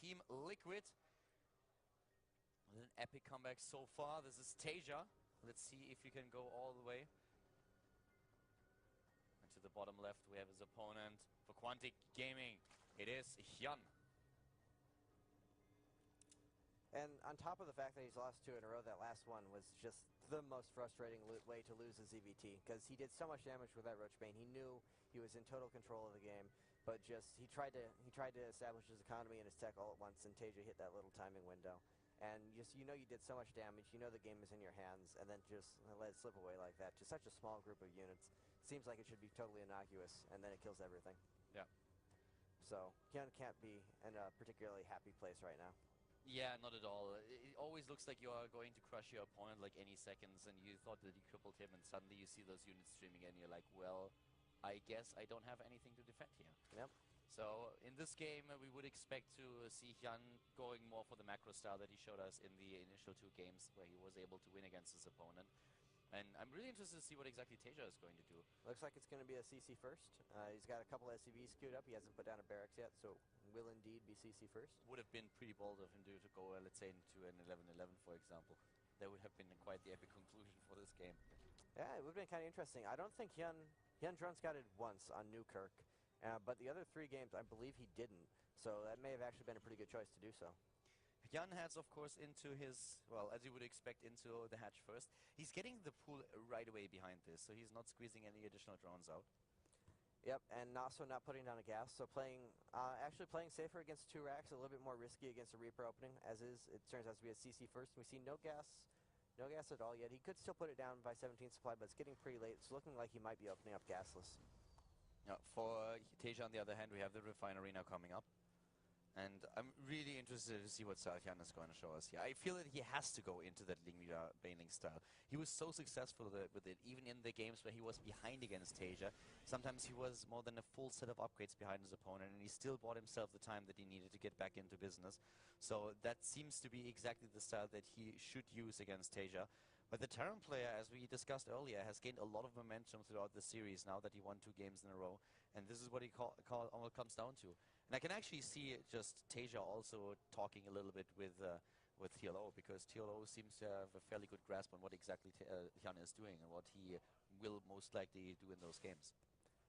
Team Liquid. An epic comeback so far. This is Taeja. Let's see if you can go all the way. And to the bottom left, we have his opponent for Quantic Gaming. It is Hyun. And on top of the fact that he's lost 2 in a row, that last one was just the most frustrating way to lose a ZvT, because he did so much damage with that Roach Bane. He knew he was in total control of the game, but just he tried to establish his economy and his tech all at once, and Taeja hit that little timing window. And just, you know, you did so much damage, you know the game is in your hands, and then just let it slip away like that to such a small group of units. Seems like it should be totally innocuous, and then it kills everything. Yeah. So Hyun can't be in a particularly happy place right now. Yeah, not at all. It always looks like you are going to crush your opponent like any seconds, and you thought that you crippled him, and suddenly you see those units streaming, and you're like, well, I guess I don't have anything to defend here. Yep. So in this game, we would expect to see Hyun going more for the macro style that he showed us in the initial 2 games, where he was able to win against his opponent. And I'm really interested to see what exactly Taeja is going to do. Looks like it's going to be a CC first. He's got a couple SCVs queued up. He hasn't put down a barracks yet, so will indeed be CC first. Would have been pretty bold of him to go, let's say, into an 11-11, for example. That would have been quite the epic conclusion for this game. Yeah, it would have been kind of interesting. I don't think Hyun drone scouted once on Newkirk, but the other 3 games, I believe he didn't. So that may have actually been a pretty good choice to do so. Hyun heads, of course, into his, well, as you would expect, into the hatch first. He's getting the pool right away behind this, so he's not squeezing any additional drones out. Yep, and also not putting down a gas, so actually playing safer against 2 racks, a little bit more risky against a Reaper opening, as is. It turns out to be a CC first. We see no gas at all yet. He could still put it down by 17 supply, but it's getting pretty late. It's looking like he might be opening up gasless. For Taeja, on the other hand, we have the refinery now coming up. And I'm really interested to see what style Hyun is going to show us here. I feel that he has to go into that Lingmira Baneling style. He was so successful with it, even in the games where he was behind against Taeja. Sometimes he was more than a full set of upgrades behind his opponent, and he still bought himself the time that he needed to get back into business. So that seems to be exactly the style that he should use against Taeja. But the Terran player, as we discussed earlier, has gained a lot of momentum throughout the series now that he won 2 games in a row. And this is what he comes down to. And I can actually see just Taeja also talking a little bit with TLO, because TLO seems to have a fairly good grasp on what exactly Hyun is doing and what he will most likely do in those games.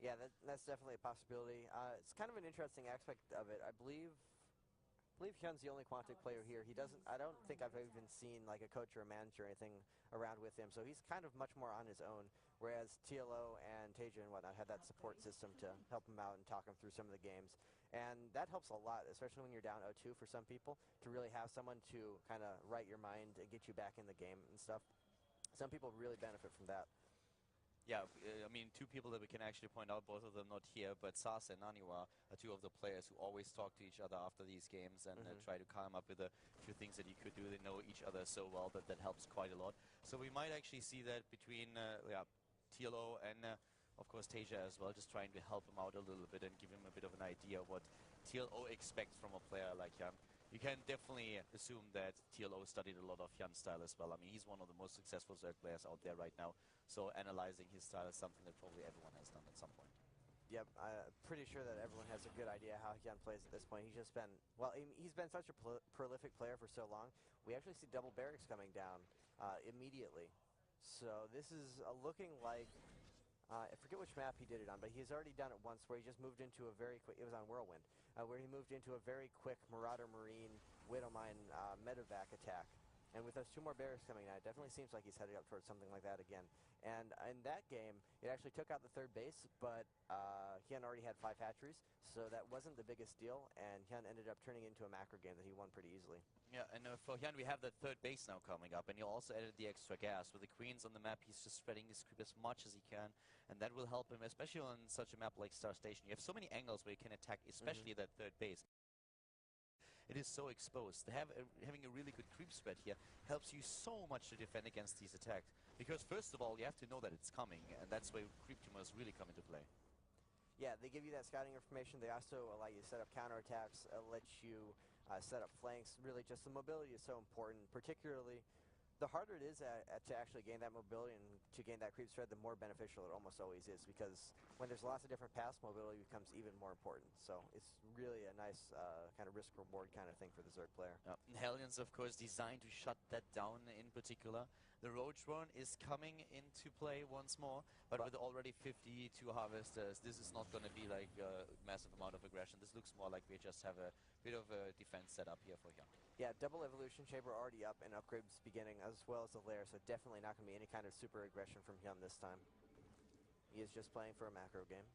Yeah, that's definitely a possibility. It's kind of an interesting aspect of it. I believe Hyun's the only Quantic player here. I don't think I've even seen like a coach or a manager or anything around with him, so he's kind of much more on his own, whereas TLO and Taeja and whatnot have that support system to help him out and talk him through some of the games. And that helps a lot, especially when you're down 0-2 for some people, to really have someone to kind of right your mind and get you back in the game and stuff. Some people really benefit from that. Yeah, I mean, 2 people that we can actually point out, both of them not here, but Sas and Naniwa are 2 of the players who always talk to each other after these games and try to come up with a few things that you could do. They know each other so well that that helps quite a lot. So we might actually see that between TLO and, of course, Taeja as well, just trying to help him out a little bit and give him a bit of an idea of what TLO expects from a player like Hyun. You can definitely assume that TLO studied a lot of Hyun's style as well. I mean, he's one of the most successful Zerg players out there right now. So analyzing his style is something that probably everyone has done at some point. Yep, I'm pretty sure that everyone has a good idea how Hyun plays at this point. He's just been, well, he's been such a prolific player for so long. We actually see double barracks coming down immediately. So this is looking like, I forget which map he did it on, but he's already done it once where he just moved into a very quick, it was on Whirlwind, where he moved into a very quick Marauder Marine Widowmine medevac attack. And with those 2 more barracks coming out, it definitely seems like he's headed up towards something like that again. And in that game, it actually took out the 3rd base, but Hyun already had 5 hatcheries, so that wasn't the biggest deal, and Hyun ended up turning into a macro game that he won pretty easily. Yeah, and for Hyun, we have that 3rd base now coming up, and he also added the extra gas. With the queens on the map, he's just spreading his creep as much as he can, and that will help him, especially on such a map like Star Station. You have so many angles where you can attack, especially that 3rd base. It is so exposed. Having a really good creep spread here helps you so much to defend against these attacks. Because first of all, you have to know that it's coming, and that's where creep tumors really come into play. Yeah, they give you that scouting information. They also allow you to set up counterattacks, let you set up flanks. Really, just the mobility is so important, particularly the harder it is to actually gain that mobility and to gain that creep spread, the more beneficial it almost always is, because when there's lots of different paths, mobility becomes even more important. So it's really a nice kind of risk-reward kind of thing for the Zerg player. Hellions, of course, designed to shut that down in particular. The Roach drone is coming into play once more, but with already 52 harvesters, this is not going to be like a massive amount of aggression. This looks more like we just have a bit of a defense set up here for Hyun. Yeah, double evolution chamber already up and upgrades beginning, as well as the lair, so definitely not going to be any kind of super aggression from Hyun this time. He is just playing for a macro game.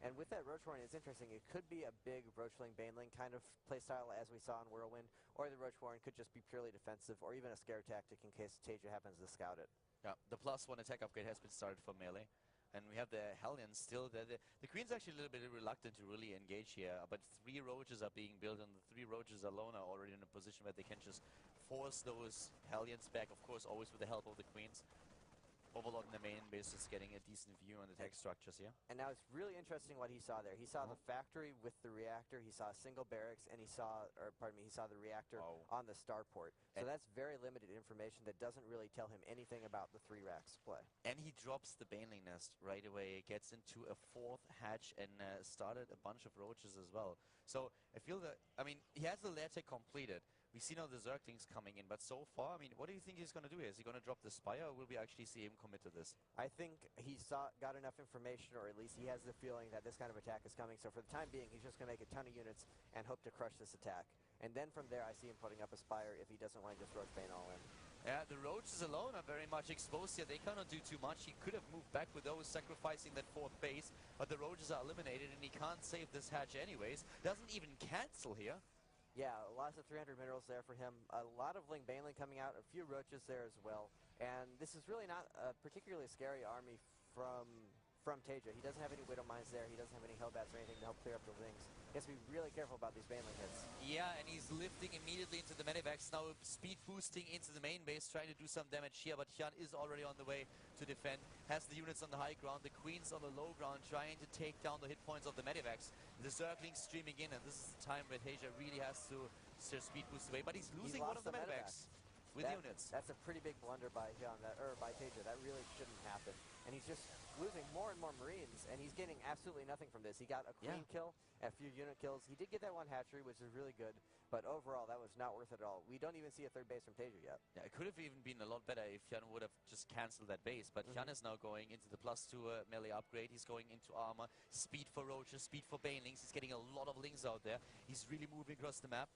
And with that Roach Warren, it's interesting. It could be a big Roachling Baneling kind of playstyle as we saw in Whirlwind, or the Roach Warren could just be purely defensive, or even a scare tactic in case Taeja happens to scout it. Yeah, the +1 attack upgrade has been started for melee. And we have the Hellions still there. The Queen's actually a little bit reluctant to really engage here, but 3 Roaches are being built, and the 3 Roaches alone are already in a position where they can just force those Hellions back, of course, always with the help of the Queens. Overlord in the main base is getting a decent view on the tech structures here. And now it's really interesting what he saw there. He saw the factory with the reactor, he saw a single barracks, and he saw the reactor on the starport. So that's very limited information that doesn't really tell him anything about the 3 racks play. And he drops the Baneling Nest right away, gets into a 4th hatch, and started a bunch of Roaches as well. So I feel that, I mean, he has the lair tech completed. We see now the Zerglings coming in, but so far, I mean, what do you think he's going to do here? Is he going to drop the Spire, or will we actually see him commit to this? I think he got enough information, or at least he has the feeling that this kind of attack is coming. So for the time being, he's just going to make a ton of units and hope to crush this attack. And then from there, I see him putting up a Spire if he doesn't want to just Roach Bane all in. Yeah, the Roaches alone are very much exposed here. They cannot do too much. He could have moved back with those, sacrificing that 4th base, but the Roaches are eliminated, and he can't save this hatch anyways. Doesn't even cancel here. Yeah, lots of 300 minerals there for him. A lot of Ling Baneling coming out, a few Roaches there as well. And this is really not a particularly scary army from Taeja. He doesn't have any Widow Mines there. He doesn't have any Hellbats or anything to help clear up the Lings. He has to be really careful about these Baneling hits. Yeah, and he's lifting immediately into the Medivacs, now speed boosting into the main base, trying to do some damage here, but Hyun is already on the way to defend, has the units on the high ground, the Queens on the low ground, trying to take down the hit points of the Medivacs. The Zerglings streaming in, and this is the time where Taeja really has to speed boost away, but he's losing one of the Medivacs with units. That's a pretty big blunder by Hyun, by Taeja. That really shouldn't happen. And he's just losing more and more Marines, and he's getting absolutely nothing from this. He got a Queen kill, a few unit kills. He did get that 1 hatchery, which is really good, but overall, that was not worth it at all. We don't even see a 3rd base from Taeja yet. Yeah, it could have even been a lot better if Hyun would have just cancelled that base, but Hyun is now going into the +2 melee upgrade. He's going into armor, speed for Roaches, speed for Banelings. He's getting a lot of Lings out there. He's really moving across the map.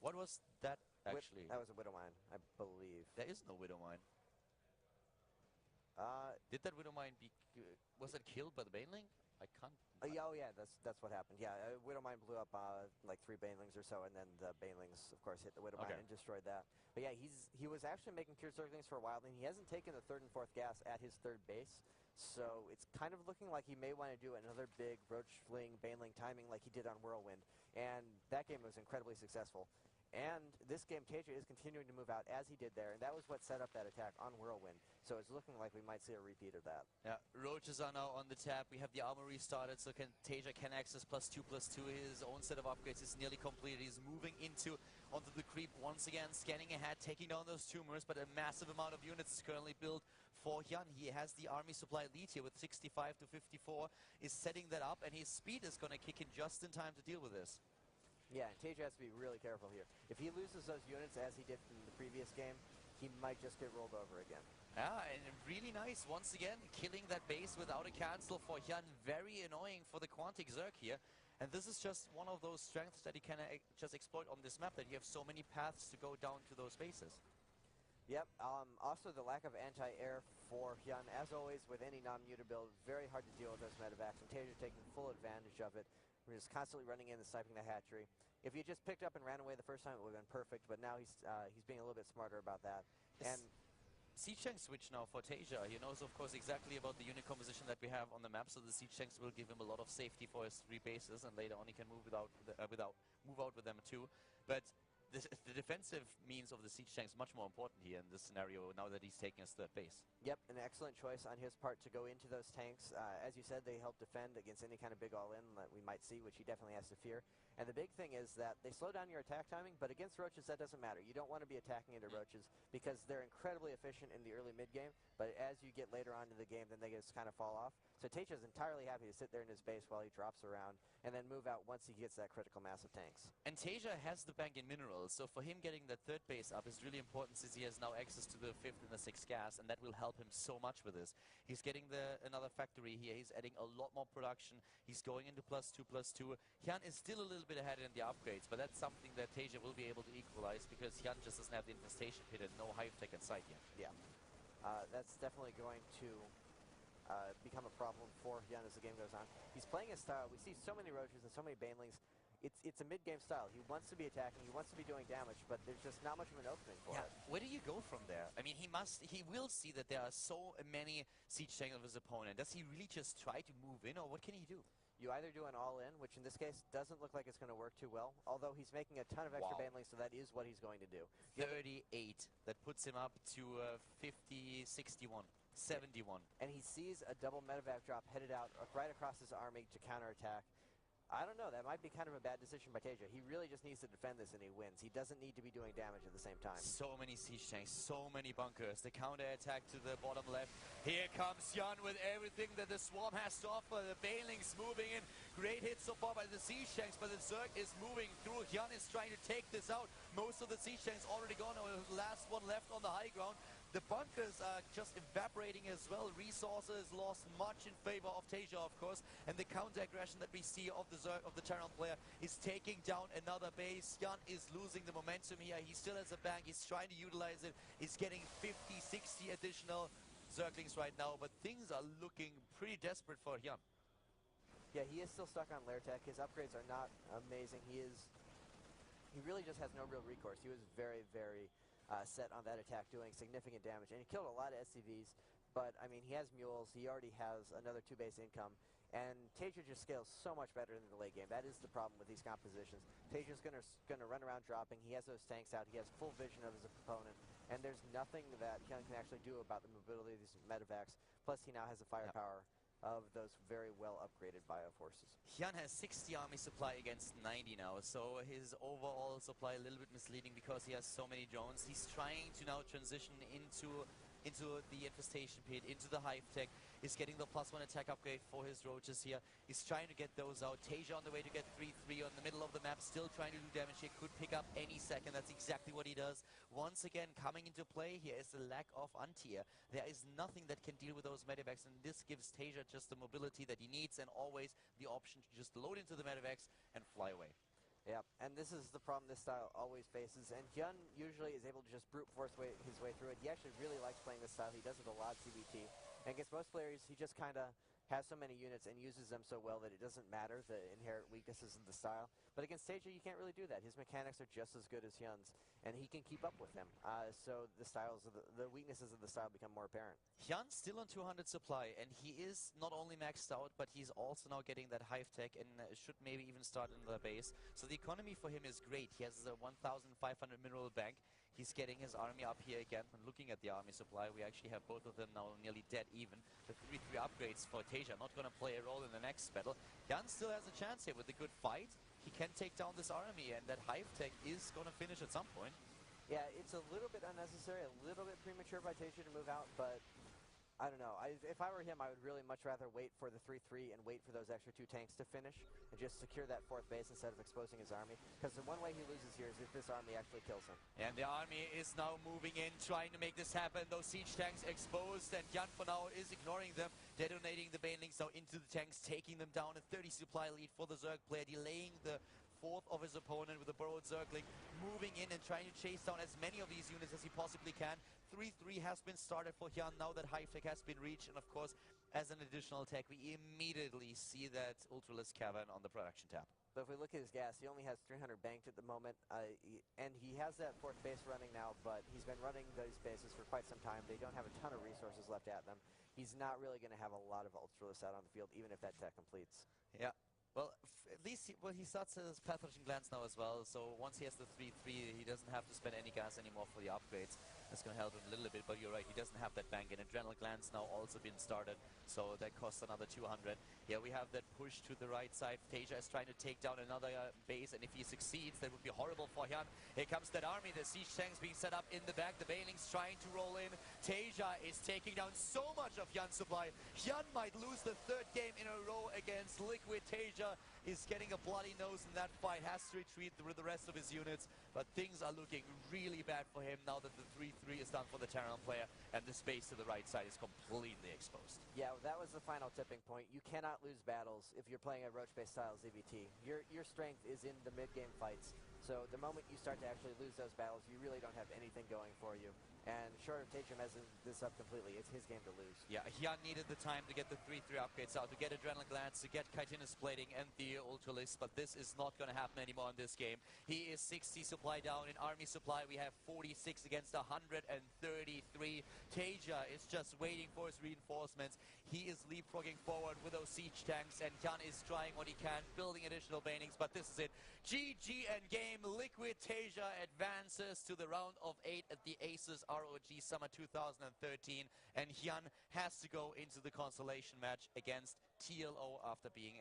What was that actually? That was a Widow Mine, I believe. There is no Widow Mine. Did that Widow Mine was it killed by the Baneling? I can't. Oh yeah, that's what happened. Yeah, Widow Mine blew up like 3 Banelings or so, and then the Banelings, of course, hit the Widow Mine and destroyed that. But yeah, he was actually making Cure Zerglings for a while, and he hasn't taken the 3rd and 4th gas at his 3rd base. So it's kind of looking like he may want to do another big Roachling, Baneling timing like he did on Whirlwind. And that game was incredibly successful. And this game, Taeja is continuing to move out as he did there, and that was what set up that attack on Whirlwind. So it's looking like we might see a repeat of that. Yeah, Roaches are now on the tap. We have the armory started, so Taeja can access +2/+2. His own set of upgrades is nearly completed. He's moving onto the creep once again, scanning ahead, taking down those tumors, but a massive amount of units is currently built for Hyun. He has the army supply lead here with 65 to 54, is setting that up, and his speed is going to kick in just in time to deal with this. Yeah, and Taeja has to be really careful here. If he loses those units as he did in the previous game, he might just get rolled over again. Yeah, and really nice, once again, killing that base without a cancel for Hyun. Very annoying for the Quantic Zerg here. And this is just one of those strengths that he can just exploit on this map, that you have so many paths to go down to those bases. Yep, also the lack of anti-air for Hyun, as always with any non-muta build, very hard to deal with those medevacs, and Taeja taking full advantage of it. We're just constantly running in and sniping the hatchery. If he just picked up and ran away the first time, it would have been perfect, but now he's being a little bit smarter about that. And Siege tank switch now for Taeja. He knows, of course, exactly about the unit composition that we have on the map, so the siege tanks will give him a lot of safety for his 3 bases, and later on he can move move out with them too. But the defensive means of the siege tanks much more important here in this scenario now that he's taking his 3rd base. Yep, an excellent choice on his part to go into those tanks. As you said, they help defend against any kind of big all-in that we might see, which he definitely has to fear. And the big thing is that they slow down your attack timing, but against roaches that doesn't matter. You don't want to be attacking into roaches because they're incredibly efficient in the early mid game, but as you get later on in the game, then they just kind of fall off. So Taeja's entirely happy to sit there in his base while he drops around and then move out once he gets that critical mass of tanks. And Taeja has the bank in minerals, so for him getting the third base up is really important since he has now access to the fifth and the sixth gas, and that will help him so much with this. He's getting another factory here, he's adding a lot more production, he's going into +2/+2. Hyun is still a little bit ahead in the upgrades, but that's something that Taeja will be able to equalize because Hyun just doesn't have the infestation pit and no hive tech in sight yet. Yeah, that's definitely going to become a problem for Hyun as the game goes on. He's playing his style. We see so many roaches and so many banelings. It's a mid-game style. He wants to be attacking, he wants to be doing damage, but there's just not much of an opening for it. Where do you go from there? I mean, he will see that there are so many siege tanks of his opponent. Does he really just try to move in, or what can he do? You either do an all-in, which in this case doesn't look like it's going to work too well, although he's making a ton of extra banelings, so that is what he's going to do. 38. That puts him up to 50, 61. 71. And he sees a double medevac drop headed out right across his army to counterattack. I don't know, that might be kind of a bad decision by Taeja. He really just needs to defend this and he wins. He doesn't need to be doing damage at the same time. So many siege tanks, so many bunkers. The counter-attack to the bottom left. Here comes Hyun with everything that the Swarm has to offer. The Banelings moving in. Great hit so far by the siege tanks, but the Zerg is moving through. Hyun is trying to take this out. Most of the siege tanks already gone. The last one left on the high ground. The bunkers are just evaporating as well. Resources lost much in favor of Taeja, of course. And the counter-aggression that we see of the Zerg, of the Terran player, is taking down another base. Hyun is losing the momentum here. He still has a bank. He's trying to utilize it. He's getting 50, 60 additional Zerglings right now. But things are looking pretty desperate for Hyun. Yeah, he is still stuck on lair tech. His upgrades are not amazing. He really just has no real recourse. He was very, very set on that attack, doing significant damage, and he killed a lot of SCVs, but I mean, he has mules, he already has another 2-base income, and Taeja just scales so much better in the late game. That is the problem with these compositions. Taeja's gonna run around dropping, he has those tanks out, he has full vision of his opponent, and there's nothing that Hyun can actually do about the mobility of these medevacs, plus he now has the firepower of those very well upgraded bioforces. Hyun has 60 army supply against 90 now, so his overall supply a little bit misleading because he has so many drones. He's trying to now transition into the infestation pit, into the hive tech. He's getting the +1 attack upgrade for his roaches here. He's trying to get those out. Taeja on the way to get 3-3 on the middle of the map, still trying to do damage. He could pick up any second. That's exactly what he does. Once again, coming into play here is the lack of anti-air. There is nothing that can deal with those medevacs, and this gives Taeja just the mobility that he needs and always the option to just load into the medevacs and fly away. Yeah, and this is the problem this style always faces, and Hyun usually is able to just brute force his way through it. He actually really likes playing this style. He does it a lot ZvT, and against most players, he just kind of has so many units and uses them so well that it doesn't matter the inherent weaknesses of the style. But against Taeja, you can't really do that. His mechanics are just as good as Hyun's, and he can keep up with them. So the weaknesses of the style become more apparent. Hyun's still on 200 supply, and he is not only maxed out, but he's also now getting that hive tech and should maybe even start in the base. So the economy for him is great. He has a 1,500 mineral bank. He's getting his army up here again. And looking at the army supply, we actually have both of them now nearly dead even. The 3-3 upgrades for Taeja not going to play a role in the next battle. Hyun still has a chance here with a good fight. He can take down this army, and that hive tech is going to finish at some point. Yeah, it's a little bit unnecessary, a little bit premature by Taeja to move out, but I don't know. If I were him, I would really much rather wait for the 3-3 and wait for those extra 2 tanks to finish and just secure that 4th base instead of exposing his army. Because the one way he loses here is if this army actually kills him. And the army is now moving in, trying to make this happen. Those siege tanks exposed, and Hyun for now is ignoring them, detonating the banelings now into the tanks, taking them down. A 30 supply lead for the Zerg player, delaying the 4th of his opponent with a burrowed Zergling, moving in and trying to chase down as many of these units as he possibly can. 3-3 has been started for Hyun now that hive tech has been reached, and of course, as an additional attack, we immediately see that Ultralisk Cavern on the production tab. But if we look at his gas, he only has 300 banked at the moment, and he has that 4th base running now, but he's been running those bases for quite some time. They don't have a ton of resources left at them. He's not really going to have a lot of Ultralisk out on the field, even if that tech completes. Yeah. Well, at least he starts his Pathogen Glance now as well, so once he has the 3-3, he doesn't have to spend any gas anymore for the upgrades. That's going to help him a little bit, but you're right, he doesn't have that bank, and Adrenal Glance now also been started, so that costs another 200. Yeah, we have that push to the right side. Taeja is trying to take down another base, and if he succeeds, that would be horrible for Hyun. Here comes that army. The siege tanks being set up in the back. The Banelings trying to roll in. Taeja is taking down so much of Hyun's supply. Hyun might lose the third game in a row against Liquid. Taeja is getting a bloody nose in that fight, has to retreat with the rest of his units, but things are looking really bad for him now that the 3-3 is done for the Terran player, and the space to the right side is completely exposed. Yeah, that was the final tipping point. You cannot lose battles if you're playing a roach-based style ZvT. Your strength is in the mid-game fights, so the moment you start to actually lose those battles, you really don't have anything going for you. And short of Taeja messing this up completely, it's his game to lose. Yeah, Hyun needed the time to get the 3-3 upgrades out, to get Adrenaline Glance, to get Chitinous Plating and the Ultralisk, but this is not going to happen anymore in this game. He is 60 supply down. In army supply, we have 46 against 133. Taeja is just waiting for his reinforcements. He is leapfrogging forward with those siege tanks, and Hyun is trying what he can, building additional banings, but this is it. GG endgame. Liquid Taeja advances to the round of 8 at the ASUS ROG Summer 2013, and Hyun has to go into the consolation match against TLO after being